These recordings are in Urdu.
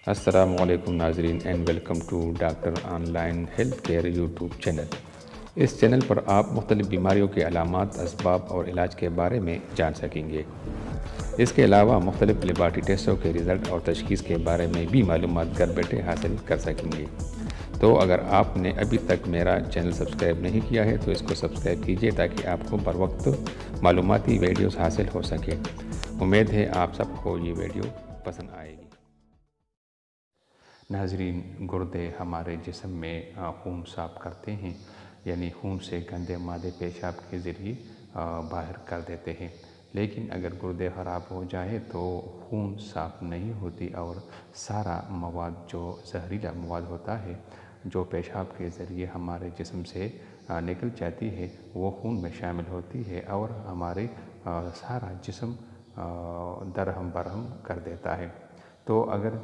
السلام علیکم ناظرین and welcome to doctor online health care YouTube channel. اس چینل پر آپ مختلف بیماریوں کے علامات، اسباب اور علاج کے بارے میں جان سکیں گے۔ اس کے علاوہ مختلف لیبارٹری ٹیسٹوں کے رزلٹ اور تشخیص کے بارے میں بھی معلومات گھر بیٹھے حاصل کر سکیں گے۔ تو اگر آپ نے ابھی تک میرا چینل سبسکرائب نہیں کیا ہے تو اس کو سبسکرائب کیجیے تاکہ آپ کو بر وقت معلوماتی ویڈیوز حاصل ہو سکے۔ امید ہے آپ سب کو یہ ویڈیو پسند آئے گی۔ ناظرین، گردے ہمارے جسم میں خون صاف کرتے ہیں، یعنی خون سے گندے مادے پیشاب کے ذریعے باہر کر دیتے ہیں۔ لیکن اگر گردے خراب ہو جائے تو خون صاف نہیں ہوتی اور سارا مواد جو زہریلا مواد ہوتا ہے جو پیشاب کے ذریعے ہمارے جسم سے نکل جاتی ہے وہ خون میں شامل ہوتی ہے اور ہمارے سارا جسم درہم برہم کر دیتا ہے۔ تو اگر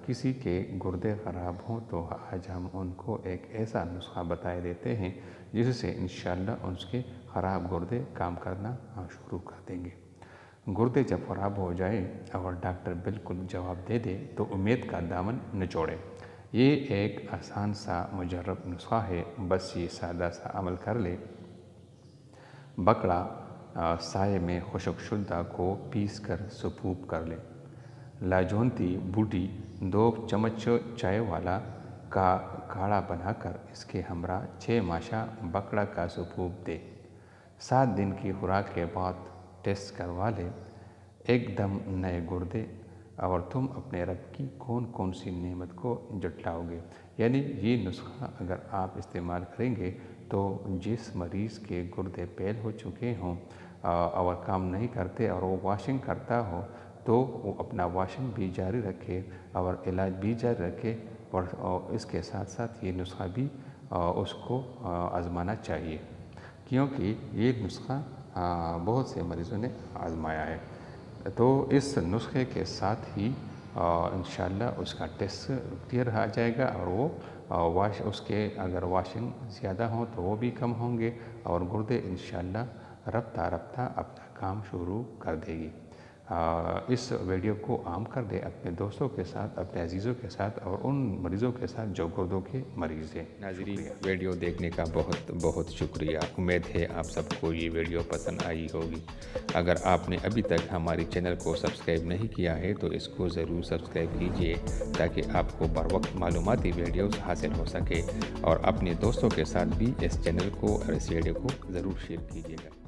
کسی کے گردے خراب ہوں تو آج ہم ان کو ایک ایسا نسخہ بتائے دیتے ہیں جس سے انشاءاللہ ان کے خراب گردے کام کرنا شروع کر دیں گے۔ گردے جب خراب ہو جائے اور ڈاکٹر بالکل جواب دے دے تو امید کا دامن نچوڑے۔ یہ ایک آسان سا مجرب نسخہ ہے، بس یہ سادہ سا عمل کر لے۔ بکڑا سائے میں خشک شدہ کو پیس کر سپوپ کر لے۔ لاجونتی بوٹی 2 چمچ چائے والا کا کاڑھا بنا کر اس کے ہمراہ 6 ماشا بکڑا کا سپوپ دے۔ 7 دن کی خوراک کے بعد ٹیسٹ کروا لے۔ ایک دم نئے گردے اور تم اپنے رب کی کون کون سی نعمت کو جٹلاؤ گے۔ یعنی یہ نسخہ اگر آپ استعمال کریں گے تو جس مریض کے گردے فیل ہو چکے ہوں اور کام نہیں کرتے اور وہ واشنگ کرتا ہو تو وہ اپنا واشنگ بھی جاری رکھے اور علاج بھی جاری رکھے، اور اس کے ساتھ ساتھ یہ نسخہ بھی اس کو آزمانا چاہیے، کیونکہ یہ نسخہ بہت سے مریضوں نے آزمایا ہے۔ تو اس نسخے کے ساتھ ہی انشاءاللہ اس کا ٹیسٹ کلیئر آ جائے گا اور وہ اس کے اگر واشنگ زیادہ ہوں تو وہ بھی کم ہوں گے اور گردے انشاءاللہ رفتہ رفتہ اپنا کام شروع کر دے گی۔ اس ویڈیو کو عام کر دے اپنے دوستوں کے ساتھ، اپنے عزیزوں کے ساتھ اور ان مریضوں کے ساتھ جو گردوں کے مریض ہیں۔ ناظرین، ویڈیو دیکھنے کا بہت بہت شکریہ۔ امید ہے آپ سب کو یہ ویڈیو پسند آئی ہوگی۔ اگر آپ نے ابھی تک ہماری چینل کو سبسکرائب نہیں کیا ہے تو اس کو ضرور سبسکرائب کیجیے تاکہ آپ کو بر وقت معلوماتی ویڈیوز حاصل ہو سکے، اور اپنے دوستوں کے ساتھ بھی اس چینل کو اور اس ویڈیو کو ضرور شیئر کیجیے گا۔